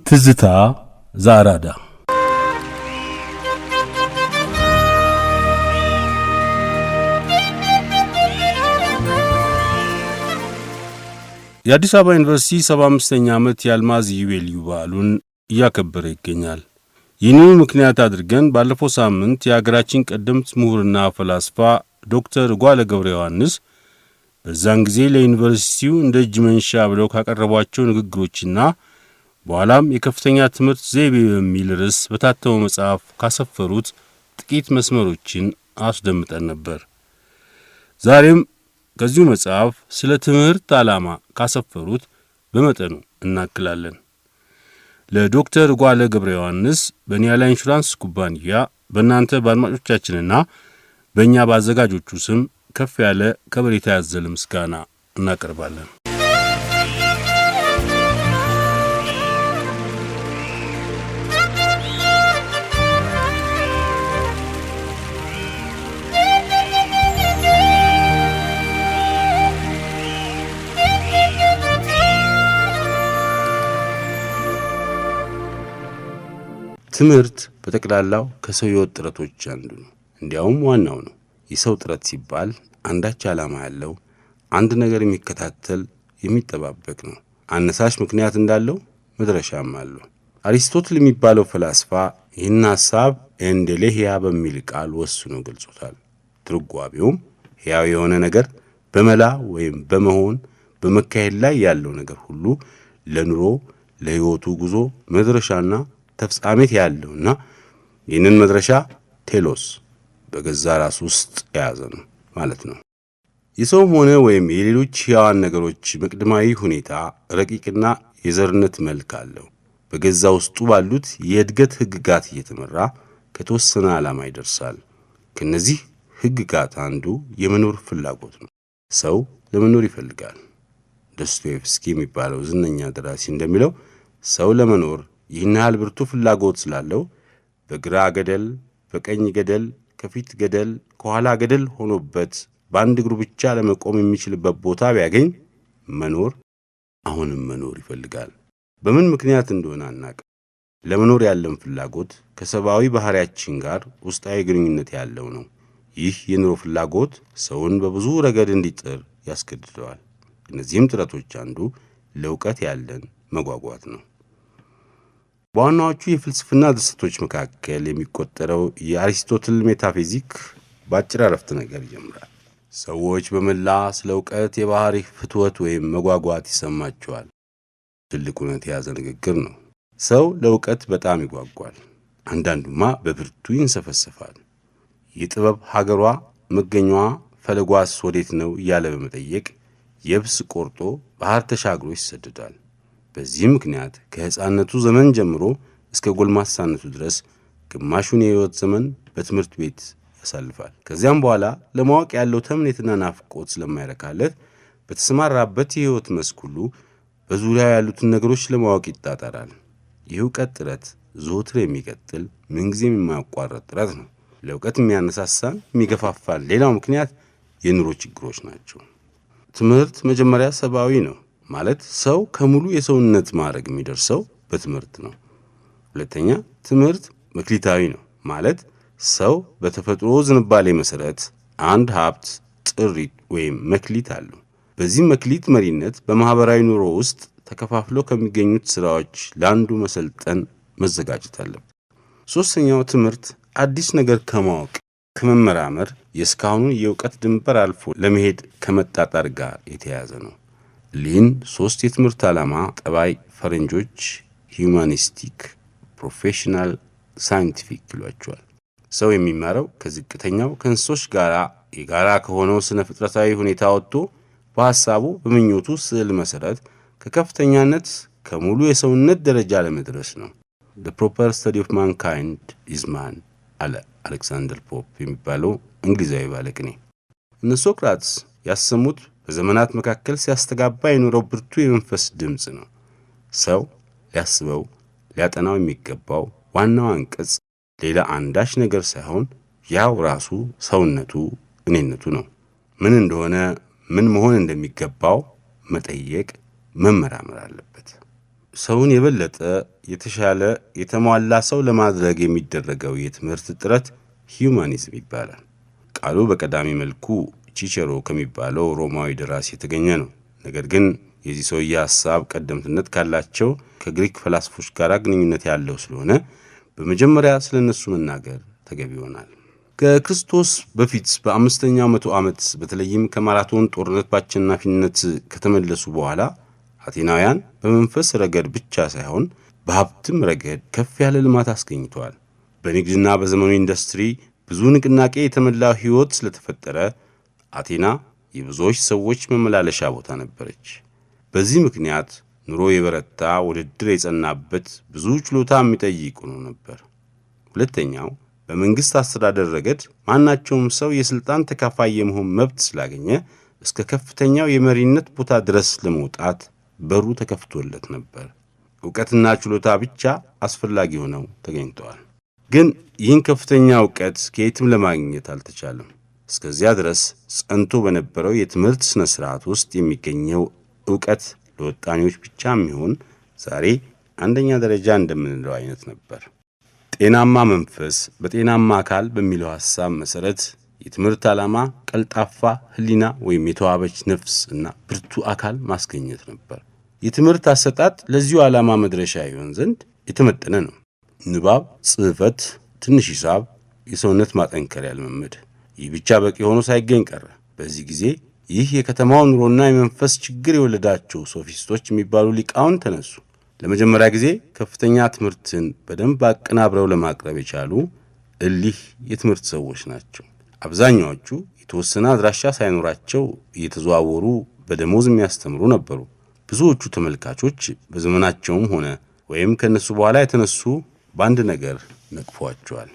ትዝታ ዘአራዳ የአዲስ አበባ ዩኒቨርሲቲ 75ኛ ዓመት የአልማዝ ኢዮቤልዩ በዓሉን እያከበረ ይገኛል። ይህንኑ ምክንያት አድርገን ባለፈው ሳምንት የሀገራችን ቀደምት ምሁርና ፈላስፋ ዶክተር ጓለ ገብረ ዮሐንስ በዛን ጊዜ ለዩኒቨርሲቲው እንደ እጅ መንሻ ብለው ካቀረቧቸው ንግግሮችና በኋላም የከፍተኛ ትምህርት ዘይቤ በሚል ርዕስ በታተመው መጽሐፍ ካሰፈሩት ጥቂት መስመሮችን አስደምጠን ነበር። ዛሬም ከዚሁ መጽሐፍ ስለ ትምህርት ዓላማ ካሰፈሩት በመጠኑ እናክላለን። ለዶክተር ጓለ ገብረ ዮሐንስ በኒያላ ኢንሹራንስ ኩባንያ በእናንተ በአድማጮቻችንና በእኛ በአዘጋጆቹ ስም ከፍ ያለ ከበሬታ ያዘለ ምስጋና እናቀርባለን። ትምህርት በጠቅላላው ከሰው ሕይወት ጥረቶች አንዱ ነው። እንዲያውም ዋናው ነው። የሰው ጥረት ሲባል አንዳች ዓላማ ያለው አንድ ነገር የሚከታተል የሚጠባበቅ ነው። አነሳሽ ምክንያት እንዳለው መድረሻም አለው። አሪስቶትል የሚባለው ፈላስፋ ይህን ሐሳብ ኤንዴሌህያ በሚል ቃል ወስኖ ገልጾታል። ትርጓሜውም ሕያው የሆነ ነገር በመላ ወይም በመሆን በመካሄድ ላይ ያለው ነገር ሁሉ ለኑሮ ለሕይወቱ ጉዞ መድረሻና ተፍጻሜት ያለውና ይህንን መድረሻ ቴሎስ በገዛ ራሱ ውስጥ የያዘ ነው ማለት ነው። የሰውም ሆነ ወይም የሌሎች ሕያዋን ነገሮች መቅደማዊ ሁኔታ ረቂቅና የዘርነት መልክ አለው። በገዛ ውስጡ ባሉት የእድገት ሕግጋት እየተመራ ከተወሰነ ዓላማ ይደርሳል። ከነዚህ ሕግጋት አንዱ የመኖር ፍላጎት ነው። ሰው ለመኖር ይፈልጋል። ዶስቶየቭስኪ የሚባለው ዝነኛ ደራሲ እንደሚለው ሰው ለመኖር ይህን ያህል ብርቱ ፍላጎት ስላለው በግራ ገደል፣ በቀኝ ገደል፣ ከፊት ገደል፣ ከኋላ ገደል ሆኖበት በአንድ እግሩ ብቻ ለመቆም የሚችልበት ቦታ ቢያገኝ መኖር አሁንም መኖር ይፈልጋል። በምን ምክንያት እንደሆነ አናውቅም። ለመኖር ያለን ፍላጎት ከሰብአዊ ባህሪያችን ጋር ውስጣዊ ግንኙነት ያለው ነው። ይህ የኑሮ ፍላጎት ሰውን በብዙ ረገድ እንዲጥር ያስገድደዋል። እነዚህም ጥረቶች አንዱ ለእውቀት ያለን መጓጓት ነው። በዋናዎቹ የፍልስፍና ድርሰቶች መካከል የሚቆጠረው የአሪስቶትል ሜታፊዚክ በአጭር አረፍተ ነገር ይጀምራል። ሰዎች በመላ ስለ እውቀት የባህሪ ፍትወት ወይም መጓጓት ይሰማቸዋል። ትልቅ እውነት የያዘ ንግግር ነው። ሰው ለእውቀት በጣም ይጓጓል። አንዳንዱማ በብርቱ ይንሰፈሰፋል። የጥበብ ሀገሯ መገኛዋ ፈለጓስ ወዴት ነው እያለ በመጠየቅ የብስ ቆርጦ ባህር ተሻግሮ ይሰደዳል። በዚህ ምክንያት ከሕፃንነቱ ዘመን ጀምሮ እስከ ጎልማሳነቱ ድረስ ግማሹን የሕይወት ዘመን በትምህርት ቤት ያሳልፋል። ከዚያም በኋላ ለማወቅ ያለው ተምኔትና ናፍቆት ስለማይረካለት በተሰማራበት የሕይወት መስክ ሁሉ በዙሪያው ያሉትን ነገሮች ለማወቅ ይጣጣራል። የእውቀት ጥረት ዘወትር የሚቀጥል ምንጊዜም የማያቋርጥ ጥረት ነው። ለእውቀት የሚያነሳሳን የሚገፋፋን ሌላው ምክንያት የኑሮ ችግሮች ናቸው። ትምህርት መጀመሪያ ሰብአዊ ነው ማለት ሰው ከሙሉ የሰውነት ማዕረግ የሚደርሰው በትምህርት ነው። ሁለተኛ ትምህርት መክሊታዊ ነው ማለት ሰው በተፈጥሮ ዝንባሌ መሰረት አንድ ሀብት ጥሪት ወይም መክሊት አለው። በዚህ መክሊት መሪነት በማህበራዊ ኑሮ ውስጥ ተከፋፍለው ከሚገኙት ስራዎች ለአንዱ መሰልጠን መዘጋጀት አለበት። ሶስተኛው ትምህርት አዲስ ነገር ከማወቅ ከመመራመር የእስካሁኑን የእውቀት ድንበር አልፎ ለመሄድ ከመጣጣር ጋር የተያያዘ ነው። ሊን 3 የትምህርት ዓላማ ጠባይ ፈረንጆች ሂዩማኒስቲክ፣ ፕሮፌሽናል፣ ሳይንቲፊክ ይሏቸዋል። ሰው የሚማረው ከዝቅተኛው ከእንስሶች ጋር የጋራ ከሆነው ስነ ፍጥረታዊ ሁኔታ ወጥቶ በሐሳቡ በምኞቱ ስዕል መሰረት ከከፍተኛነት ከሙሉ የሰውነት ደረጃ ለመድረስ ነው። The proper study of mankind is man አለ አሌክሳንደር ፖፕ የሚባለው እንግሊዛዊ ባለቅኔ። እነ ሶክራትስ ያሰሙት በዘመናት መካከል ሲያስተጋባ የኖረው ብርቱ የመንፈስ ድምጽ ነው። ሰው ሊያስበው ሊያጠናው የሚገባው ዋናው አንቀጽ ሌላ አንዳች ነገር ሳይሆን ያው ራሱ ሰውነቱ እኔነቱ ነው። ምን እንደሆነ ምን መሆን እንደሚገባው መጠየቅ፣ መመራመር አለበት። ሰውን የበለጠ የተሻለ የተሟላ ሰው ለማድረግ የሚደረገው የትምህርት ጥረት ሂዩማኒዝም ይባላል። ቃሉ በቀዳሚ መልኩ ቺቼሮ ከሚባለው ሮማዊ ደራሲ የተገኘ ነው። ነገር ግን የዚህ ሰውዬ ሐሳብ ቀደምትነት ካላቸው ከግሪክ ፈላስፎች ጋር ግንኙነት ያለው ስለሆነ በመጀመሪያ ስለነሱ መናገር ተገቢ ይሆናል። ከክርስቶስ በፊት በ5ኛው መቶ ዓመት በተለይም ከማራቶን ጦርነት በአሸናፊነት ከተመለሱ በኋላ አቴናውያን በመንፈስ ረገድ ብቻ ሳይሆን በሀብትም ረገድ ከፍ ያለ ልማት አስገኝተዋል። በንግድና በዘመኑ ኢንዱስትሪ ብዙ ንቅናቄ የተሞላው ሕይወት ስለተፈጠረ አቴና የብዙዎች ሰዎች መመላለሻ ቦታ ነበረች። በዚህ ምክንያት ኑሮ የበረታ፣ ውድድር የጸናበት፣ ብዙ ችሎታ የሚጠይቅ ሆኖ ነበር። ሁለተኛው በመንግሥት አስተዳደር ረገድ ማናቸውም ሰው የሥልጣን ተካፋይ የመሆን መብት ስላገኘ እስከ ከፍተኛው የመሪነት ቦታ ድረስ ለመውጣት በሩ ተከፍቶለት ነበር። ዕውቀትና ችሎታ ብቻ አስፈላጊ ሆነው ተገኝተዋል። ግን ይህን ከፍተኛ ዕውቀት ከየትም ለማግኘት አልተቻለም። እስከዚያ ድረስ ጸንቶ በነበረው የትምህርት ሥነ ሥርዓት ውስጥ የሚገኘው ዕውቀት ለወጣኔዎች ብቻ የሚሆን ዛሬ አንደኛ ደረጃ እንደምንለው አይነት ነበር። ጤናማ መንፈስ በጤናማ አካል በሚለው ሐሳብ መሠረት የትምህርት ዓላማ ቀልጣፋ ሕሊና ወይም የተዋበች ነፍስ እና ብርቱ አካል ማስገኘት ነበር። የትምህርት አሰጣጥ ለዚሁ ዓላማ መድረሻ ይሆን ዘንድ የተመጠነ ነው። ንባብ፣ ጽሕፈት፣ ትንሽ ሂሳብ፣ የሰውነት ማጠንከሪያ ልምምድ። ይህ ብቻ በቂ ሆኖ ሳይገኝ ቀረ። በዚህ ጊዜ ይህ የከተማው ኑሮና የመንፈስ ችግር የወለዳቸው ሶፊስቶች የሚባሉ ሊቃውን ተነሱ። ለመጀመሪያ ጊዜ ከፍተኛ ትምህርትን በደንብ አቀናብረው ለማቅረብ የቻሉ እሊህ የትምህርት ሰዎች ናቸው። አብዛኛዎቹ የተወሰነ አድራሻ ሳይኖራቸው እየተዘዋወሩ በደሞዝ የሚያስተምሩ ነበሩ። ብዙዎቹ ተመልካቾች በዘመናቸውም ሆነ ወይም ከነሱ በኋላ የተነሱ በአንድ ነገር ነቅፏቸዋል።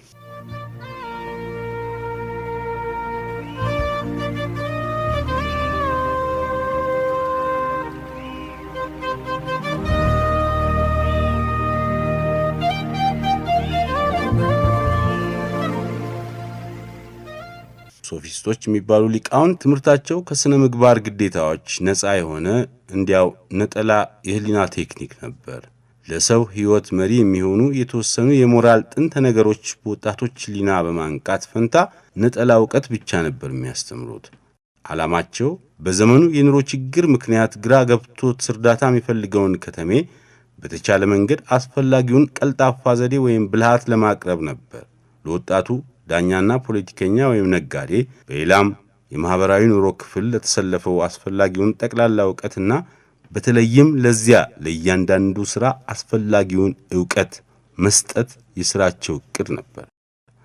ሶፊስቶች የሚባሉ ሊቃውንት ትምህርታቸው ከሥነ ምግባር ግዴታዎች ነፃ የሆነ እንዲያው ነጠላ የህሊና ቴክኒክ ነበር። ለሰው ሕይወት መሪ የሚሆኑ የተወሰኑ የሞራል ጥንተ ነገሮች በወጣቶች ህሊና በማንቃት ፈንታ ነጠላ ዕውቀት ብቻ ነበር የሚያስተምሩት። ዓላማቸው በዘመኑ የኑሮ ችግር ምክንያት ግራ ገብቶት እርዳታ የሚፈልገውን ከተሜ በተቻለ መንገድ አስፈላጊውን ቀልጣፋ ዘዴ ወይም ብልሃት ለማቅረብ ነበር። ለወጣቱ ዳኛና ፖለቲከኛ ወይም ነጋዴ፣ በሌላም የማህበራዊ ኑሮ ክፍል ለተሰለፈው አስፈላጊውን ጠቅላላ ዕውቀትና በተለይም ለዚያ ለእያንዳንዱ ሥራ አስፈላጊውን ዕውቀት መስጠት የሥራቸው ዕቅድ ነበር።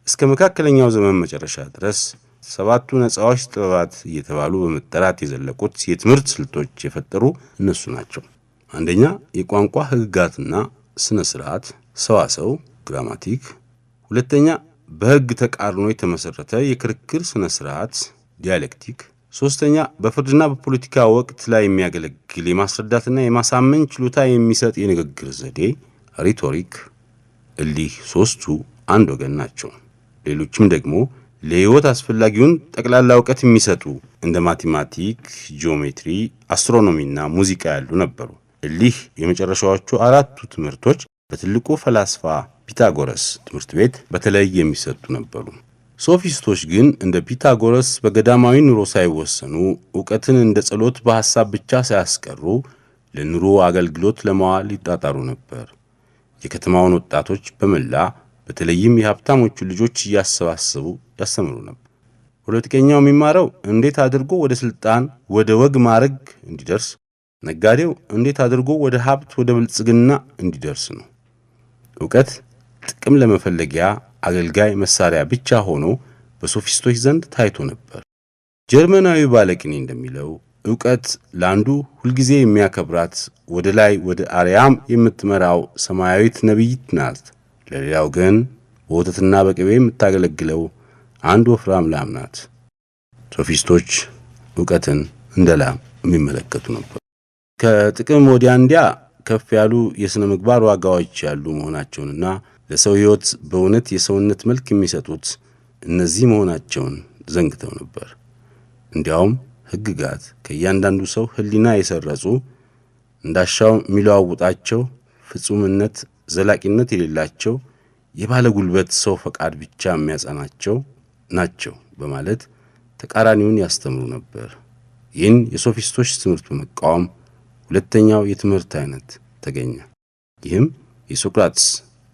እስከ መካከለኛው ዘመን መጨረሻ ድረስ ሰባቱ ነፃዎች ጥበባት እየተባሉ በመጠራት የዘለቁት የትምህርት ስልቶች የፈጠሩ እነሱ ናቸው። አንደኛ የቋንቋ ሕግጋትና ሥነ ሥርዓት ሰዋሰው ግራማቲክ። ሁለተኛ በሕግ ተቃርኖ የተመሠረተ የክርክር ሥነ ሥርዓት ዲያሌክቲክ። ሦስተኛ በፍርድና በፖለቲካ ወቅት ላይ የሚያገለግል የማስረዳትና የማሳመን ችሎታ የሚሰጥ የንግግር ዘዴ ሪቶሪክ። እሊህ ሦስቱ አንድ ወገን ናቸው። ሌሎችም ደግሞ ለሕይወት አስፈላጊውን ጠቅላላ ዕውቀት የሚሰጡ እንደ ማቴማቲክ፣ ጂኦሜትሪ፣ አስትሮኖሚና ሙዚቃ ያሉ ነበሩ። እሊህ የመጨረሻዎቹ አራቱ ትምህርቶች በትልቁ ፈላስፋ ፒታጎረስ ትምህርት ቤት በተለይ የሚሰጡ ነበሩ። ሶፊስቶች ግን እንደ ፒታጎረስ በገዳማዊ ኑሮ ሳይወሰኑ ዕውቀትን እንደ ጸሎት በሐሳብ ብቻ ሳያስቀሩ ለኑሮ አገልግሎት ለማዋል ይጣጣሩ ነበር። የከተማውን ወጣቶች በመላ በተለይም የሀብታሞቹ ልጆች እያሰባሰቡ ያስተምሩ ነበር። ፖለቲከኛው የሚማረው እንዴት አድርጎ ወደ ሥልጣን ወደ ወግ ማዕረግ እንዲደርስ፣ ነጋዴው እንዴት አድርጎ ወደ ሀብት ወደ ብልጽግና እንዲደርስ ነው። ዕውቀት ጥቅም ለመፈለጊያ አገልጋይ መሳሪያ ብቻ ሆኖ በሶፊስቶች ዘንድ ታይቶ ነበር። ጀርመናዊ ባለቅኔ እንደሚለው ዕውቀት ለአንዱ ሁልጊዜ የሚያከብራት ወደ ላይ ወደ አርያም የምትመራው ሰማያዊት ነቢይት ናት፣ ለሌላው ግን በወተትና በቅቤ የምታገለግለው አንድ ወፍራም ላም ናት። ሶፊስቶች ዕውቀትን እንደ ላም የሚመለከቱ ነበር። ከጥቅም ወዲያ እንዲያ ከፍ ያሉ የሥነ ምግባር ዋጋዎች ያሉ መሆናቸውንና ለሰው ሕይወት በእውነት የሰውነት መልክ የሚሰጡት እነዚህ መሆናቸውን ዘንግተው ነበር። እንዲያውም ሕግጋት ከእያንዳንዱ ሰው ሕሊና የሰረጹ እንዳሻው የሚለዋውጣቸው ፍጹምነት ዘላቂነት የሌላቸው የባለ ጉልበት ሰው ፈቃድ ብቻ የሚያጸናቸው ናቸው በማለት ተቃራኒውን ያስተምሩ ነበር። ይህን የሶፊስቶች ትምህርት በመቃወም ሁለተኛው የትምህርት አይነት ተገኘ። ይህም የሶቅራጥስ፣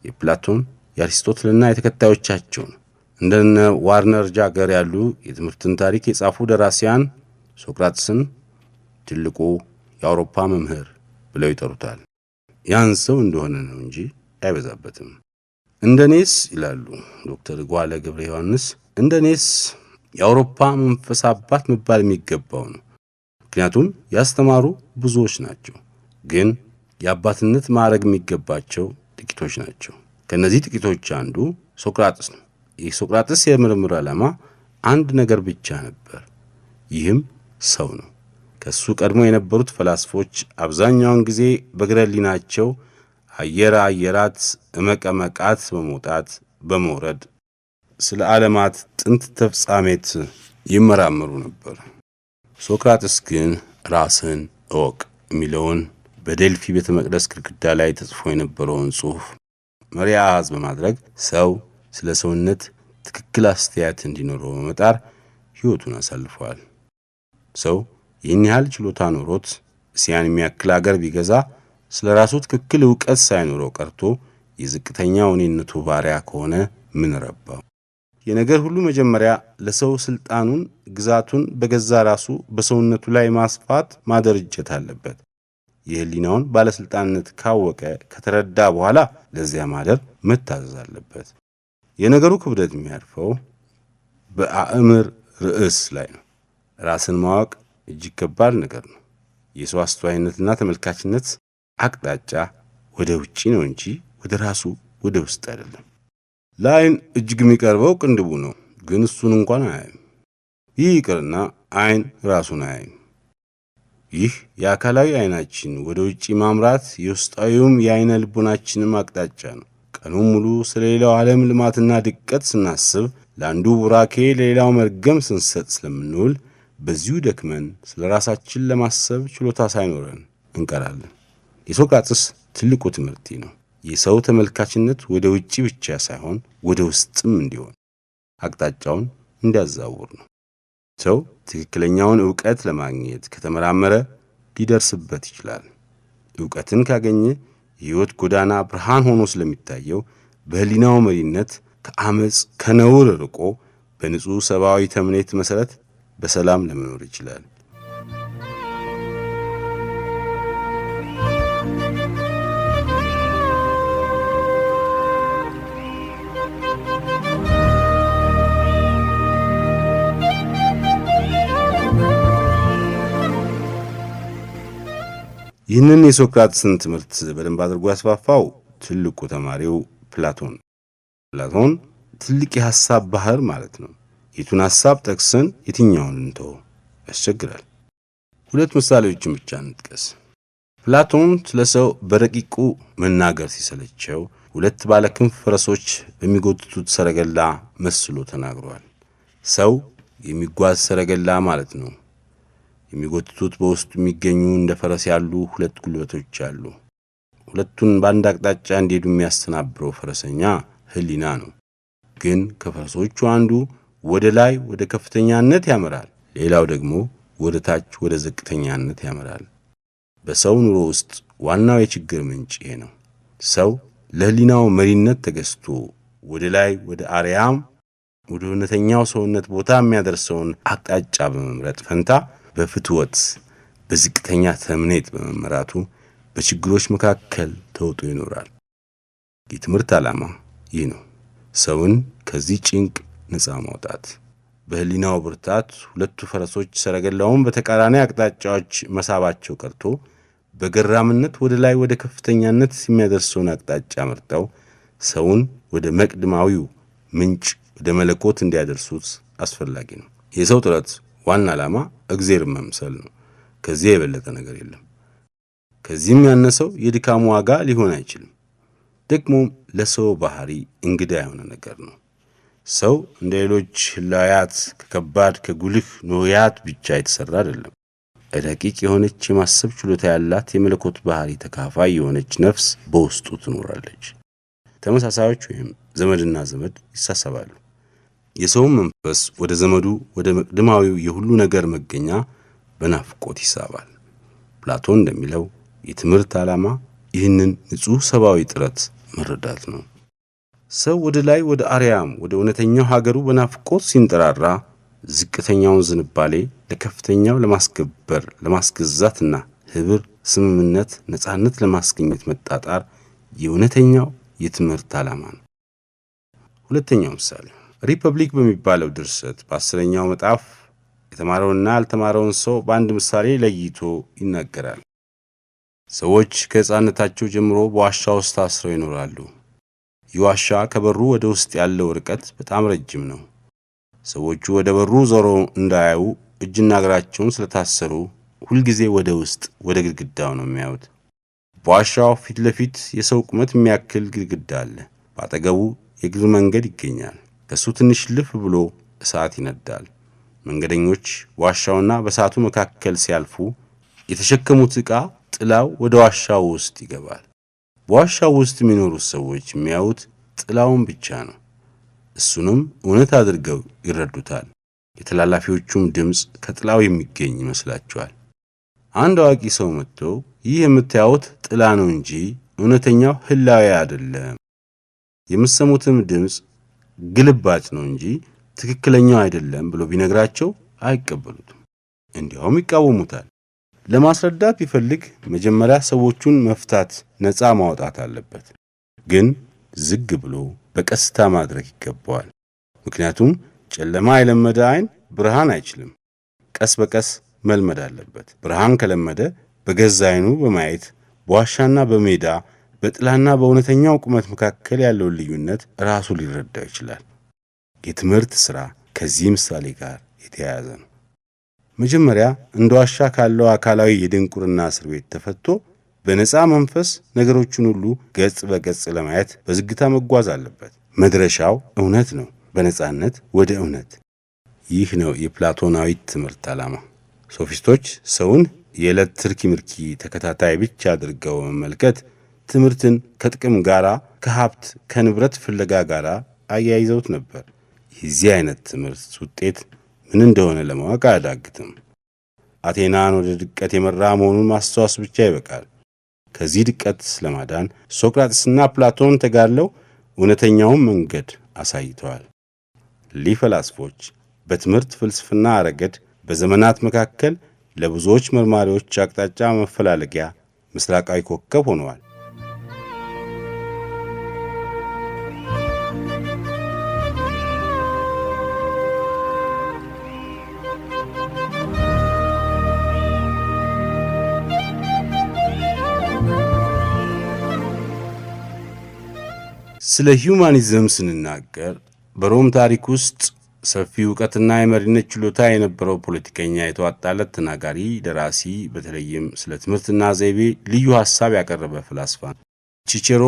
የፕላቶን፣ የአሪስቶትልና የተከታዮቻቸው ነው። እንደነ ዋርነር ጃገር ያሉ የትምህርትን ታሪክ የጻፉ ደራሲያን ሶቅራጥስን ትልቁ የአውሮፓ መምህር ብለው ይጠሩታል። ያን ሰው እንደሆነ ነው እንጂ አይበዛበትም። እንደኔስ ይላሉ ዶክተር ጓለ ገብረ ዮሐንስ፣ እንደኔስ የአውሮፓ መንፈስ አባት መባል የሚገባው ነው። ምክንያቱም ያስተማሩ ብዙዎች ናቸው፣ ግን የአባትነት ማዕረግ የሚገባቸው ጥቂቶች ናቸው። ከነዚህ ጥቂቶች አንዱ ሶቅራጥስ ነው። ይህ ሶቅራጥስ የምርምር ዓላማ አንድ ነገር ብቻ ነበር፣ ይህም ሰው ነው። ከሱ ቀድሞ የነበሩት ፈላስፎች አብዛኛውን ጊዜ በግረሊናቸው አየራት እመቀመቃት በመውጣት በመውረድ ስለ ዓለማት ጥንት ተፍጻሜት ይመራመሩ ነበር። ሶቅራጥስ ግን ራስን እወቅ የሚለውን በዴልፊ ቤተ መቅደስ ግድግዳ ላይ ተጽፎ የነበረውን ጽሑፍ መሪ አሃዝ በማድረግ ሰው ስለ ሰውነት ትክክል አስተያየት እንዲኖረው በመጣር ሕይወቱን አሳልፈዋል። ሰው ይህን ያህል ችሎታ ኖሮት እስያን የሚያክል አገር ቢገዛ ስለ ራሱ ትክክል ዕውቀት ሳይኖረው ቀርቶ የዝቅተኛው እኔነቱ ባሪያ ከሆነ ምን ረባው? የነገር ሁሉ መጀመሪያ ለሰው ስልጣኑን ግዛቱን በገዛ ራሱ በሰውነቱ ላይ ማስፋት ማደረጀት አለበት። የህሊናውን ባለስልጣንነት ካወቀ ከተረዳ በኋላ ለዚያ ማደር መታዘዝ አለበት። የነገሩ ክብደት የሚያርፈው በአእምር ርዕስ ላይ ነው። ራስን ማወቅ እጅግ ከባድ ነገር ነው። የሰው አስተዋይነትና ተመልካችነት አቅጣጫ ወደ ውጪ ነው እንጂ ወደ ራሱ ወደ ውስጥ አይደለም። ለአይን እጅግ የሚቀርበው ቅንድቡ ነው፣ ግን እሱን እንኳን አያይም። ይህ ይቅርና አይን ራሱን አያይም። ይህ የአካላዊ አይናችን ወደ ውጪ ማምራት የውስጣዊውም የአይነ ልቦናችንም አቅጣጫ ነው። ቀኑን ሙሉ ስለሌላው ዓለም ልማትና ድቀት ስናስብ፣ ለአንዱ ቡራኬ ለሌላው መርገም ስንሰጥ ስለምንውል በዚሁ ደክመን ስለ ራሳችን ለማሰብ ችሎታ ሳይኖረን እንቀራለን። የሶቅራጥስ ትልቁ ትምህርት ነው። የሰው ተመልካችነት ወደ ውጪ ብቻ ሳይሆን ወደ ውስጥም እንዲሆን አቅጣጫውን እንዲያዛውር ነው። ሰው ትክክለኛውን ዕውቀት ለማግኘት ከተመራመረ ሊደርስበት ይችላል። ዕውቀትን ካገኘ የሕይወት ጎዳና ብርሃን ሆኖ ስለሚታየው በህሊናው መሪነት ከአመጽ ከነውር ርቆ በንጹሕ ሰብአዊ ተምኔት መሠረት በሰላም ለመኖር ይችላል። ይህንን የሶቅራጥስን ትምህርት በደንብ አድርጎ ያስፋፋው ትልቁ ተማሪው ፕላቶን። ፕላቶን ትልቅ የሐሳብ ባህር ማለት ነው። የቱን ሐሳብ ጠቅሰን የትኛውን እንተው ያስቸግራል። ሁለት ምሳሌዎችን ብቻ እንጥቀስ። ፕላቶን ስለ ሰው በረቂቁ መናገር ሲሰለቸው ሁለት ባለክንፍ ፈረሶች በሚጎትቱት ሰረገላ መስሎ ተናግሯል። ሰው የሚጓዝ ሰረገላ ማለት ነው። የሚጎትቱት በውስጡ የሚገኙ እንደ ፈረስ ያሉ ሁለት ጉልበቶች አሉ። ሁለቱን በአንድ አቅጣጫ እንዲሄዱ የሚያስተናብረው ፈረሰኛ ህሊና ነው። ግን ከፈረሶቹ አንዱ ወደ ላይ ወደ ከፍተኛነት ያመራል፣ ሌላው ደግሞ ወደ ታች ወደ ዝቅተኛነት ያመራል። በሰው ኑሮ ውስጥ ዋናው የችግር ምንጭ ይሄ ነው። ሰው ለህሊናው መሪነት ተገዝቶ ወደ ላይ ወደ አርያም ወደ እውነተኛው ሰውነት ቦታ የሚያደርሰውን አቅጣጫ በመምረጥ ፈንታ በፍትወት በዝቅተኛ ተምኔት በመመራቱ በችግሮች መካከል ተውጦ ይኖራል። የትምህርት ዓላማ ይህ ነው፣ ሰውን ከዚህ ጭንቅ ነፃ ማውጣት። በህሊናው ብርታት ሁለቱ ፈረሶች ሰረገላውን በተቃራኒ አቅጣጫዎች መሳባቸው ቀርቶ በገራምነት ወደ ላይ ወደ ከፍተኛነት የሚያደርሰውን አቅጣጫ መርጠው ሰውን ወደ መቅድማዊው ምንጭ ወደ መለኮት እንዲያደርሱት አስፈላጊ ነው። የሰው ጥረት ዋና ዓላማ እግዚአብሔርን መምሰል ነው። ከዚህ የበለጠ ነገር የለም። ከዚህም ያነሰው የድካሙ ዋጋ ሊሆን አይችልም። ደግሞ ለሰው ባህሪ እንግዳ የሆነ ነገር ነው። ሰው እንደ ሌሎች ህላያት ከከባድ ከጉልህ ኖያት ብቻ የተሰራ አይደለም። ረቂቅ የሆነች የማሰብ ችሎታ ያላት የመለኮት ባህሪ ተካፋይ የሆነች ነፍስ በውስጡ ትኖራለች። ተመሳሳዮች ወይም ዘመድና ዘመድ ይሳሰባሉ። የሰው መንፈስ ወደ ዘመዱ ወደ መቅደማዊው የሁሉ ነገር መገኛ በናፍቆት ይሳባል። ፕላቶን እንደሚለው የትምህርት ዓላማ ይህንን ንጹህ ሰብአዊ ጥረት መረዳት ነው። ሰው ወደ ላይ ወደ አርያም ወደ እውነተኛው ሀገሩ በናፍቆት ሲንጠራራ ዝቅተኛውን ዝንባሌ ለከፍተኛው ለማስከበር ለማስገዛትና ህብር፣ ስምምነት፣ ነጻነት ለማስገኘት መጣጣር የእውነተኛው የትምህርት ዓላማ ነው። ሁለተኛው ምሳሌ ሪፐብሊክ በሚባለው ድርሰት በ10ኛው መጽሐፍ የተማረውና ያልተማረውን ሰው በአንድ ምሳሌ ለይቶ ይናገራል። ሰዎች ከሕፃንነታቸው ጀምሮ በዋሻ ውስጥ ታስረው ይኖራሉ። ይህ ዋሻ ከበሩ ወደ ውስጥ ያለው ርቀት በጣም ረጅም ነው። ሰዎቹ ወደ በሩ ዞረው እንዳያዩ እጅና እግራቸውን ስለታሰሩ ሁልጊዜ ወደ ውስጥ ወደ ግድግዳው ነው የሚያዩት። በዋሻው ፊት ለፊት የሰው ቁመት የሚያክል ግድግዳ አለ። በአጠገቡ የእግር መንገድ ይገኛል። ከሱ ትንሽ ልፍ ብሎ እሳት ይነዳል። መንገደኞች ዋሻውና በእሳቱ መካከል ሲያልፉ የተሸከሙት ዕቃ ጥላው ወደ ዋሻው ውስጥ ይገባል። በዋሻው ውስጥ የሚኖሩት ሰዎች የሚያዩት ጥላውን ብቻ ነው። እሱንም እውነት አድርገው ይረዱታል። የተላላፊዎቹም ድምፅ ከጥላው የሚገኝ ይመስላቸዋል። አንድ አዋቂ ሰው መጥቶ ይህ የምታዩት ጥላ ነው እንጂ እውነተኛው ህላዌ አይደለም፣ የምትሰሙትም ድምፅ ግልባጭ ነው እንጂ ትክክለኛው አይደለም ብሎ ቢነግራቸው አይቀበሉትም። እንዲያውም ይቃወሙታል። ለማስረዳት ቢፈልግ መጀመሪያ ሰዎቹን መፍታት፣ ነፃ ማውጣት አለበት። ግን ዝግ ብሎ በቀስታ ማድረግ ይገባዋል። ምክንያቱም ጨለማ የለመደ አይን ብርሃን አይችልም። ቀስ በቀስ መልመድ አለበት። ብርሃን ከለመደ በገዛ አይኑ በማየት በዋሻና በሜዳ በጥላና በእውነተኛው ቁመት መካከል ያለውን ልዩነት ራሱ ሊረዳው ይችላል። የትምህርት ሥራ ከዚህ ምሳሌ ጋር የተያያዘ ነው። መጀመሪያ እንደ ዋሻ ካለው አካላዊ የድንቁርና እስር ቤት ተፈቶ በነፃ መንፈስ ነገሮችን ሁሉ ገጽ በገጽ ለማየት በዝግታ መጓዝ አለበት። መድረሻው እውነት ነው፣ በነፃነት ወደ እውነት። ይህ ነው የፕላቶናዊት ትምህርት ዓላማ። ሶፊስቶች ሰውን የዕለት ትርኪ ምርኪ ተከታታይ ብቻ አድርገው መመልከት ትምህርትን ከጥቅም ጋራ ከሀብት ከንብረት ፍለጋ ጋራ አያይዘውት ነበር። የዚህ አይነት ትምህርት ውጤት ምን እንደሆነ ለማወቅ አያዳግትም። አቴናን ወደ ድቀት የመራ መሆኑን ማስተዋስ ብቻ ይበቃል። ከዚህ ድቀት ለማዳን ሶቅራጥስና ፕላቶን ተጋድለው እውነተኛውን መንገድ አሳይተዋል። ሊህ ፈላስፎች በትምህርት ፍልስፍና ረገድ በዘመናት መካከል ለብዙዎች መርማሪዎች አቅጣጫ መፈላለጊያ ምስራቃዊ ኮከብ ሆነዋል። ስለ ሂዩማኒዝም ስንናገር በሮም ታሪክ ውስጥ ሰፊ ዕውቀትና የመሪነት ችሎታ የነበረው ፖለቲከኛ፣ የተዋጣለት ተናጋሪ፣ ደራሲ፣ በተለይም ስለ ትምህርትና ዘይቤ ልዩ ሐሳብ ያቀረበ ፈላስፋ ነው። ቺቼሮ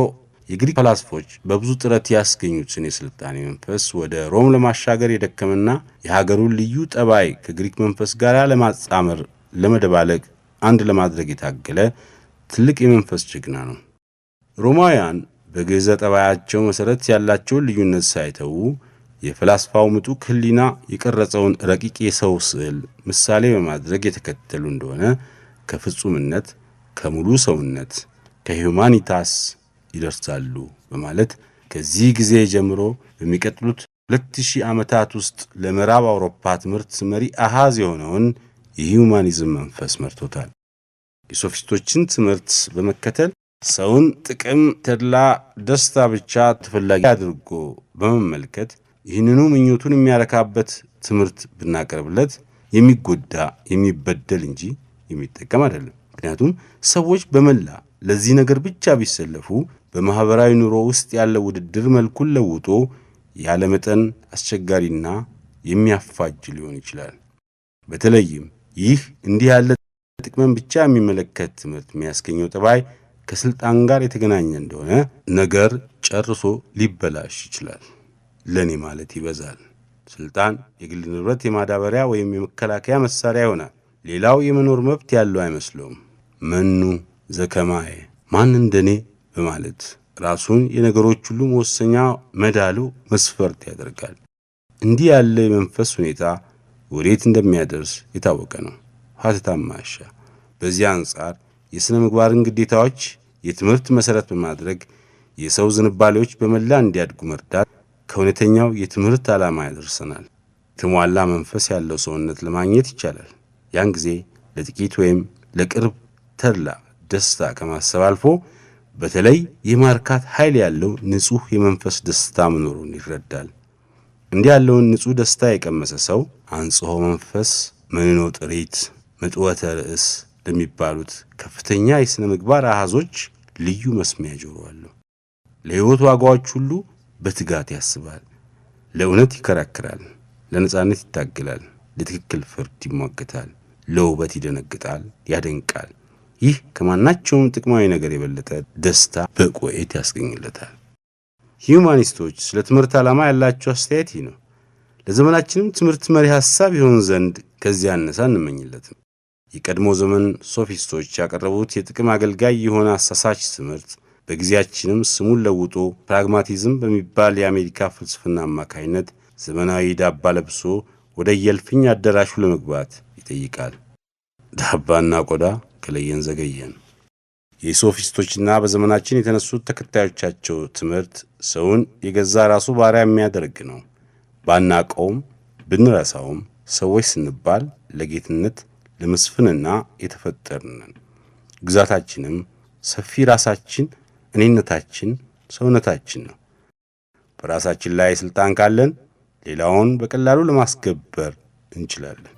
የግሪክ ፈላስፎች በብዙ ጥረት ያስገኙትን የስልጣኔ መንፈስ ወደ ሮም ለማሻገር የደከመና የሀገሩን ልዩ ጠባይ ከግሪክ መንፈስ ጋር ለማጻመር ለመደባለቅ አንድ ለማድረግ የታገለ ትልቅ የመንፈስ ጀግና ነው። ሮማውያን በገዛ ጠባያቸው መሰረት ያላቸውን ልዩነት ሳይተዉ የፈላስፋው ምጡቅ ሕሊና የቀረጸውን ረቂቅ የሰው ስዕል ምሳሌ በማድረግ የተከተሉ እንደሆነ ከፍጹምነት፣ ከሙሉ ሰውነት፣ ከሂዩማኒታስ ይደርሳሉ በማለት ከዚህ ጊዜ ጀምሮ በሚቀጥሉት 2000 ዓመታት ውስጥ ለምዕራብ አውሮፓ ትምህርት መሪ አሃዝ የሆነውን የሂዩማኒዝም መንፈስ መርቶታል። የሶፊስቶችን ትምህርት በመከተል ሰውን ጥቅም፣ ተድላ፣ ደስታ ብቻ ተፈላጊ አድርጎ በመመልከት ይህንኑ ምኞቱን የሚያረካበት ትምህርት ብናቀርብለት የሚጎዳ የሚበደል እንጂ የሚጠቀም አይደለም። ምክንያቱም ሰዎች በመላ ለዚህ ነገር ብቻ ቢሰለፉ በማህበራዊ ኑሮ ውስጥ ያለው ውድድር መልኩን ለውጦ ያለ መጠን አስቸጋሪና የሚያፋጅ ሊሆን ይችላል። በተለይም ይህ እንዲህ ያለ ጥቅምን ብቻ የሚመለከት ትምህርት የሚያስገኘው ጠባይ ከስልጣን ጋር የተገናኘ እንደሆነ ነገር ጨርሶ ሊበላሽ ይችላል። ለኔ ማለት ይበዛል። ስልጣን የግል ንብረት የማዳበሪያ ወይም የመከላከያ መሳሪያ ይሆናል። ሌላው የመኖር መብት ያለው አይመስለውም። መኑ ዘከማየ ማን እንደኔ በማለት ራሱን የነገሮች ሁሉ መወሰኛ መዳሉ መስፈርት ያደርጋል። እንዲህ ያለ የመንፈስ ሁኔታ ወዴት እንደሚያደርስ የታወቀ ነው። ሀተታም ማሻ በዚህ አንጻር የሥነ ምግባርን ግዴታዎች የትምህርት መሠረት በማድረግ የሰው ዝንባሌዎች በመላ እንዲያድጉ መርዳት ከእውነተኛው የትምህርት ዓላማ ያደርሰናል። የተሟላ መንፈስ ያለው ሰውነት ለማግኘት ይቻላል። ያን ጊዜ ለጥቂት ወይም ለቅርብ ተድላ ደስታ ከማሰብ አልፎ በተለይ የማርካት ኃይል ያለው ንጹሕ የመንፈስ ደስታ መኖሩን ይረዳል። እንዲህ ያለውን ንጹሕ ደስታ የቀመሰ ሰው አንጽሖ መንፈስ፣ መንኖ ጥሪት፣ ምጥወተ ርእስ ለሚባሉት ከፍተኛ የሥነ ምግባር አሃዞች ልዩ መስሚያ ጆሮ አለው። ለሕይወት ዋጋዎች ሁሉ በትጋት ያስባል። ለእውነት ይከራከራል፣ ለነጻነት ይታገላል፣ ለትክክል ፍርድ ይሟገታል፣ ለውበት ይደነግጣል፣ ያደንቃል። ይህ ከማናቸውም ጥቅማዊ ነገር የበለጠ ደስታ በቆየት ያስገኝለታል። ሂዩማኒስቶች ስለ ትምህርት ዓላማ ያላቸው አስተያየት ይህ ነው። ለዘመናችንም ትምህርት መሪ ሐሳብ ይሆን ዘንድ ከዚያ ያነሳ እንመኝለትም። የቀድሞ ዘመን ሶፊስቶች ያቀረቡት የጥቅም አገልጋይ የሆነ አሳሳች ትምህርት በጊዜያችንም ስሙን ለውጦ ፕራግማቲዝም በሚባል የአሜሪካ ፍልስፍና አማካይነት ዘመናዊ ዳባ ለብሶ ወደ የልፍኝ አዳራሹ ለመግባት ይጠይቃል። ዳባና ቆዳ ከለየን ዘገየን። የሶፊስቶችና በዘመናችን የተነሱት ተከታዮቻቸው ትምህርት ሰውን የገዛ ራሱ ባሪያ የሚያደርግ ነው። ባናቀውም ብንረሳውም ሰዎች ስንባል ለጌትነት ለመስፍንና የተፈጠርነን። ግዛታችንም ሰፊ ራሳችን፣ እኔነታችን፣ ሰውነታችን ነው። በራሳችን ላይ ስልጣን ካለን ሌላውን በቀላሉ ለማስገበር እንችላለን።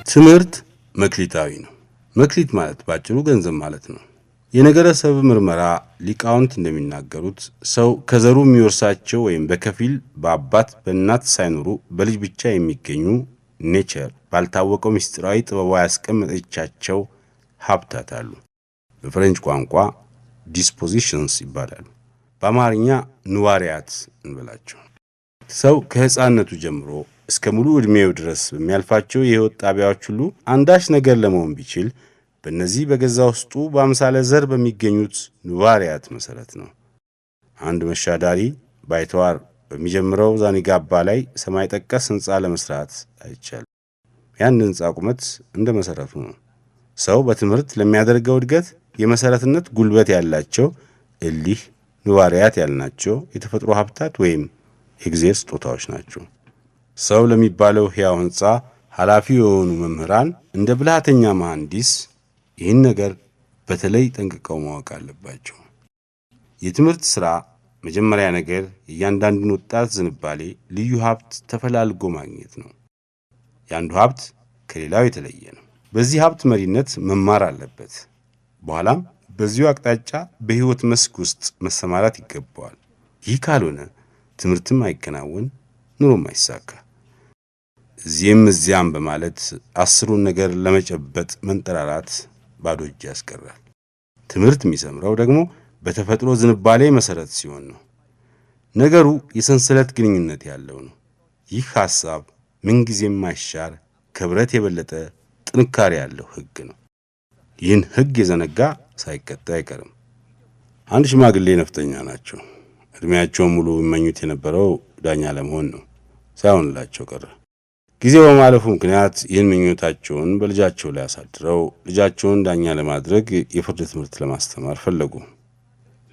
ትምህርት መክሊታዊ ነው። መክሊት ማለት ባጭሩ ገንዘብ ማለት ነው። የነገረ ሰብ ምርመራ ሊቃውንት እንደሚናገሩት ሰው ከዘሩ የሚወርሳቸው ወይም በከፊል በአባት በእናት ሳይኖሩ በልጅ ብቻ የሚገኙ ኔቸር ባልታወቀው ምስጢራዊ ጥበቧ ያስቀመጠቻቸው ሀብታት አሉ። በፍሬንች ቋንቋ ዲስፖዚሽንስ ይባላሉ። በአማርኛ ንዋሪያት እንበላቸው። ሰው ከሕፃንነቱ ጀምሮ እስከ ሙሉ ዕድሜው ድረስ በሚያልፋቸው የሕይወት ጣቢያዎች ሁሉ አንዳች ነገር ለመሆን ቢችል በእነዚህ በገዛ ውስጡ በአምሳለ ዘር በሚገኙት ንዋሪያት መሠረት ነው። አንድ መሻዳሪ ባይተዋር በሚጀምረው ዛኒጋባ ላይ ሰማይ ጠቀስ ሕንፃ ለመስራት አይቻልም። ያን ሕንፃ ቁመት እንደ መሠረቱ ነው። ሰው በትምህርት ለሚያደርገው እድገት የመሠረትነት ጉልበት ያላቸው እሊህ ንዋሪያት ያልናቸው የተፈጥሮ ሀብታት ወይም የእግዚአብሔር ስጦታዎች ናቸው። ሰው ለሚባለው ሕያው ሕንፃ ኃላፊ የሆኑ መምህራን እንደ ብልሃተኛ መሐንዲስ ይህን ነገር በተለይ ጠንቅቀው ማወቅ አለባቸው። የትምህርት ሥራ መጀመሪያ ነገር የእያንዳንዱን ወጣት ዝንባሌ ልዩ ሀብት ተፈላልጎ ማግኘት ነው። የአንዱ ሀብት ከሌላው የተለየ ነው። በዚህ ሀብት መሪነት መማር አለበት። በኋላም በዚሁ አቅጣጫ በሕይወት መስክ ውስጥ መሰማራት ይገባዋል። ይህ ካልሆነ ትምህርትም አይከናወን፣ ኑሮም አይሳካ። እዚህም እዚያም በማለት አስሩን ነገር ለመጨበጥ መንጠራራት ባዶ እጅ ያስቀራል። ትምህርት የሚሰምረው ደግሞ በተፈጥሮ ዝንባሌ መሠረት ሲሆን ነው። ነገሩ የሰንሰለት ግንኙነት ያለው ነው። ይህ ሐሳብ ምንጊዜም ማይሻር ከብረት የበለጠ ጥንካሬ ያለው ሕግ ነው። ይህን ሕግ የዘነጋ ሳይቀጣ አይቀርም። አንድ ሽማግሌ ነፍጠኛ ናቸው። ዕድሜያቸውን ሙሉ ይመኙት የነበረው ዳኛ ለመሆን ነው። ሳይሆንላቸው ቀረ። ጊዜው በማለፉ ምክንያት ይህን ምኞታቸውን በልጃቸው ላይ አሳድረው ልጃቸውን ዳኛ ለማድረግ የፍርድ ትምህርት ለማስተማር ፈለጉ።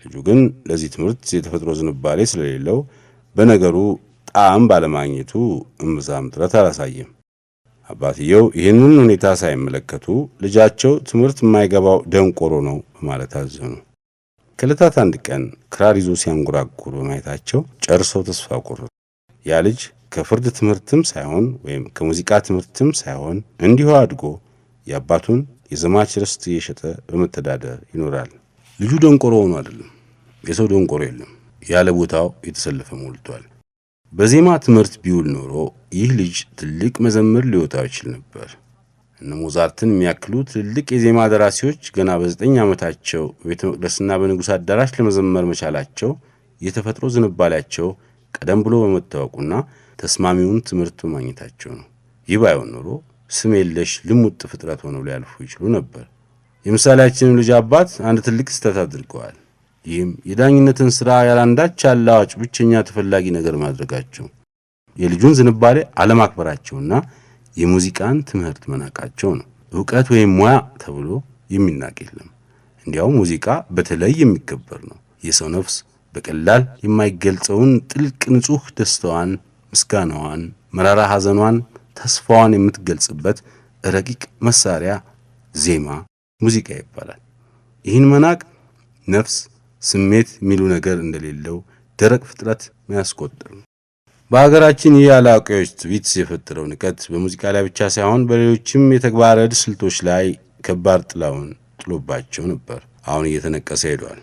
ልጁ ግን ለዚህ ትምህርት የተፈጥሮ ዝንባሌ ስለሌለው በነገሩ ጣዕም ባለማግኘቱ እምብዛም ጥረት አላሳየም። አባትየው ይህንን ሁኔታ ሳይመለከቱ ልጃቸው ትምህርት የማይገባው ደንቆሮ ነው በማለት አዘኑ። ከዕለታት አንድ ቀን ክራር ይዞ ሲያንጎራጉር በማየታቸው ጨርሰው ተስፋ ቆረጡ። ያ ልጅ ከፍርድ ትምህርትም ሳይሆን ወይም ከሙዚቃ ትምህርትም ሳይሆን እንዲሁ አድጎ የአባቱን የዘማች ርስት እየሸጠ በመተዳደር ይኖራል። ልጁ ደንቆሮ ሆኖ አይደለም። የሰው ደንቆሮ የለም። ያለ ቦታው የተሰለፈ ሞልቷል። በዜማ ትምህርት ቢውል ኖሮ ይህ ልጅ ትልቅ መዘምር ሊወጣው ይችል ነበር። እነ ሞዛርትን የሚያክሉ ትልቅ የዜማ ደራሲዎች ገና በ9 ዓመታቸው በቤተ መቅደስና በንጉሥ አዳራሽ ለመዘመር መቻላቸው የተፈጥሮ ዝንባሌያቸው ቀደም ብሎ በመታወቁና ተስማሚውን ትምህርት በማግኘታቸው ነው። ይህ ባይሆን ኖሮ ስም የለሽ ልሙጥ ፍጥረት ሆነው ሊያልፉ ይችሉ ነበር። የምሳሌያችንም ልጅ አባት አንድ ትልቅ ስህተት አድርገዋል። ይህም የዳኝነትን ሥራ ያላንዳች አላዋጭ ብቸኛ ተፈላጊ ነገር ማድረጋቸው፣ የልጁን ዝንባሌ አለማክበራቸውና የሙዚቃን ትምህርት መናቃቸው ነው። ዕውቀት ወይም ሙያ ተብሎ የሚናቅ የለም። እንዲያውም ሙዚቃ በተለይ የሚከበር ነው። የሰው ነፍስ በቀላል የማይገልጸውን ጥልቅ ንጹሕ ደስታዋን፣ ምስጋናዋን፣ መራራ ሐዘኗን፣ ተስፋዋን የምትገልጽበት ረቂቅ መሳሪያ ዜማ ሙዚቃ ይባላል። ይህን መናቅ ነፍስ ስሜት የሚሉ ነገር እንደሌለው ደረቅ ፍጥረት የሚያስቆጥር ነው። በሀገራችን ይህ ያላዋቂዎች ትዕቢት የፈጠረው ንቀት በሙዚቃ ላይ ብቻ ሳይሆን በሌሎችም የተግባረ ዕድ ስልቶች ላይ ከባድ ጥላውን ጥሎባቸው ነበር። አሁን እየተነቀሰ ሄዷል።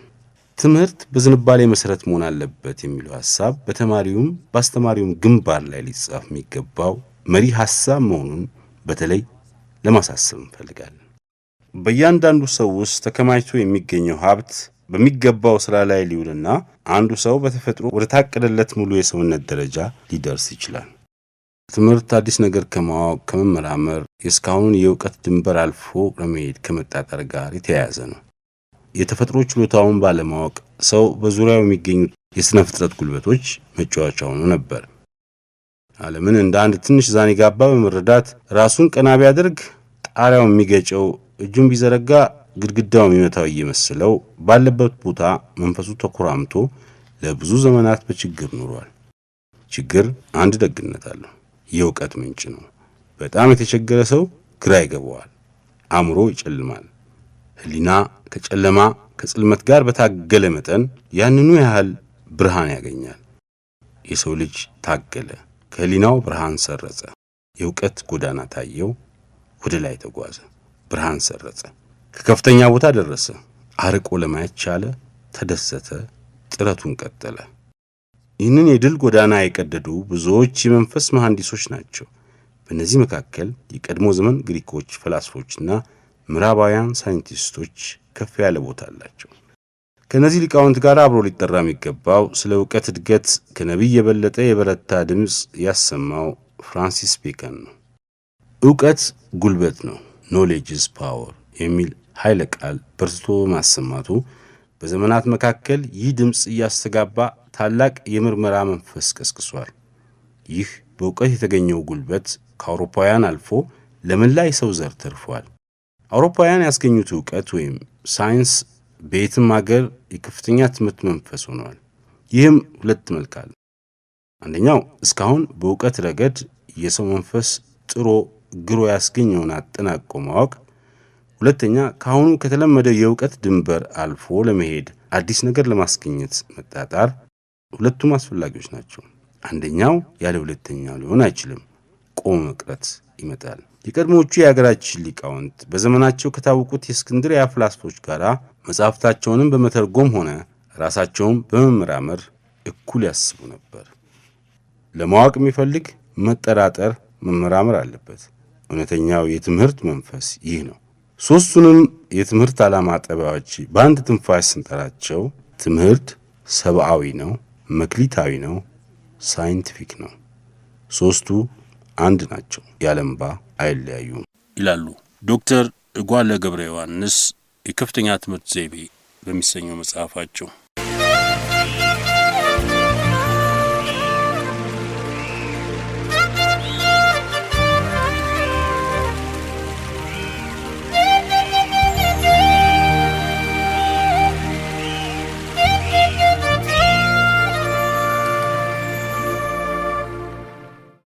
ትምህርት በዝንባሌ መሰረት መሆን አለበት የሚለው ሐሳብ በተማሪውም በአስተማሪውም ግንባር ላይ ሊጻፍ የሚገባው መሪ ሐሳብ መሆኑን በተለይ ለማሳሰብ እንፈልጋለን። በእያንዳንዱ ሰው ውስጥ ተከማችቶ የሚገኘው ሀብት በሚገባው ስራ ላይ ሊውልና አንዱ ሰው በተፈጥሮ ወደ ታቀደለት ሙሉ የሰውነት ደረጃ ሊደርስ ይችላል። ትምህርት አዲስ ነገር ከማወቅ ከመመራመር፣ የእስካሁኑን የእውቀት ድንበር አልፎ ለመሄድ ከመጣጣር ጋር የተያያዘ ነው። የተፈጥሮ ችሎታውን ባለማወቅ ሰው በዙሪያው የሚገኙት የሥነ ፍጥረት ጉልበቶች መጫወቻ ሆኖ ነበር። ዓለምን እንደ አንድ ትንሽ ዛኒጋባ በመረዳት ራሱን ቀና ቢያደርግ ጣሪያው የሚገጨው፣ እጁን ቢዘረጋ ግድግዳው የሚመታው እየመሰለው ባለበት ቦታ መንፈሱ ተኮራምቶ ለብዙ ዘመናት በችግር ኖሯል። ችግር አንድ ደግነት አለው፣ የእውቀት ምንጭ ነው። በጣም የተቸገረ ሰው ግራ ይገባዋል፣ አእምሮ ይጨልማል። ሕሊና ከጨለማ ከጽልመት ጋር በታገለ መጠን ያንኑ ያህል ብርሃን ያገኛል። የሰው ልጅ ታገለ፣ ከሕሊናው ብርሃን ሰረጸ። የእውቀት ጎዳና ታየው፣ ወደ ላይ ተጓዘ፣ ብርሃን ሰረጸ፣ ከከፍተኛ ቦታ ደረሰ። አርቆ ለማየት ቻለ፣ ተደሰተ፣ ጥረቱን ቀጠለ። ይህንን የድል ጎዳና የቀደዱ ብዙዎች የመንፈስ መሐንዲሶች ናቸው። በእነዚህ መካከል የቀድሞ ዘመን ግሪኮች ፈላስፎችና ምዕራባውያን ሳይንቲስቶች ከፍ ያለ ቦታ አላቸው። ከነዚህ ሊቃውንት ጋር አብሮ ሊጠራ የሚገባው ስለ ዕውቀት እድገት ከነቢይ የበለጠ የበረታ ድምፅ ያሰማው ፍራንሲስ ቤከን ነው። ዕውቀት ጉልበት ነው፣ ኖሌጅ ኢዝ ፓወር የሚል ኃይለ ቃል በርትቶ ማሰማቱ በዘመናት መካከል ይህ ድምፅ እያስተጋባ ታላቅ የምርመራ መንፈስ ቀስቅሷል። ይህ በዕውቀት የተገኘው ጉልበት ከአውሮፓውያን አልፎ ለመላ የሰው ዘር ተርፏል። አውሮፓውያን ያስገኙት ዕውቀት ወይም ሳይንስ በየትም ሀገር የከፍተኛ ትምህርት መንፈስ ሆኗል። ይህም ሁለት መልክ አለው። አንደኛው እስካሁን በዕውቀት ረገድ የሰው መንፈስ ጥሮ ግሮ ያስገኘውን አጠናቆ ማወቅ፣ ሁለተኛ ከአሁኑ ከተለመደው የዕውቀት ድንበር አልፎ ለመሄድ አዲስ ነገር ለማስገኘት መጣጣር። ሁለቱም አስፈላጊዎች ናቸው። አንደኛው ያለ ሁለተኛው ሊሆን አይችልም። ቆሞ መቅረት ይመጣል። የቀድሞዎቹ የሀገራችን ሊቃውንት በዘመናቸው ከታወቁት የእስክንድርያ ፈላስፎች ጋር መጻሕፍታቸውንም በመተርጎም ሆነ ራሳቸውን በመመራመር እኩል ያስቡ ነበር። ለማወቅ የሚፈልግ መጠራጠር፣ መመራመር አለበት። እውነተኛው የትምህርት መንፈስ ይህ ነው። ሦስቱንም የትምህርት ዓላማ ጠባዮች በአንድ ትንፋሽ ስንጠራቸው ትምህርት ሰብአዊ ነው፣ መክሊታዊ ነው፣ ሳይንቲፊክ ነው። ሦስቱ አንድ ናቸው፣ ያለምባ አይለያዩም ይላሉ ዶክተር እጓለ ገብረ ዮሐንስ የከፍተኛ ትምህርት ዘይቤ በሚሰኘው መጽሐፋቸው።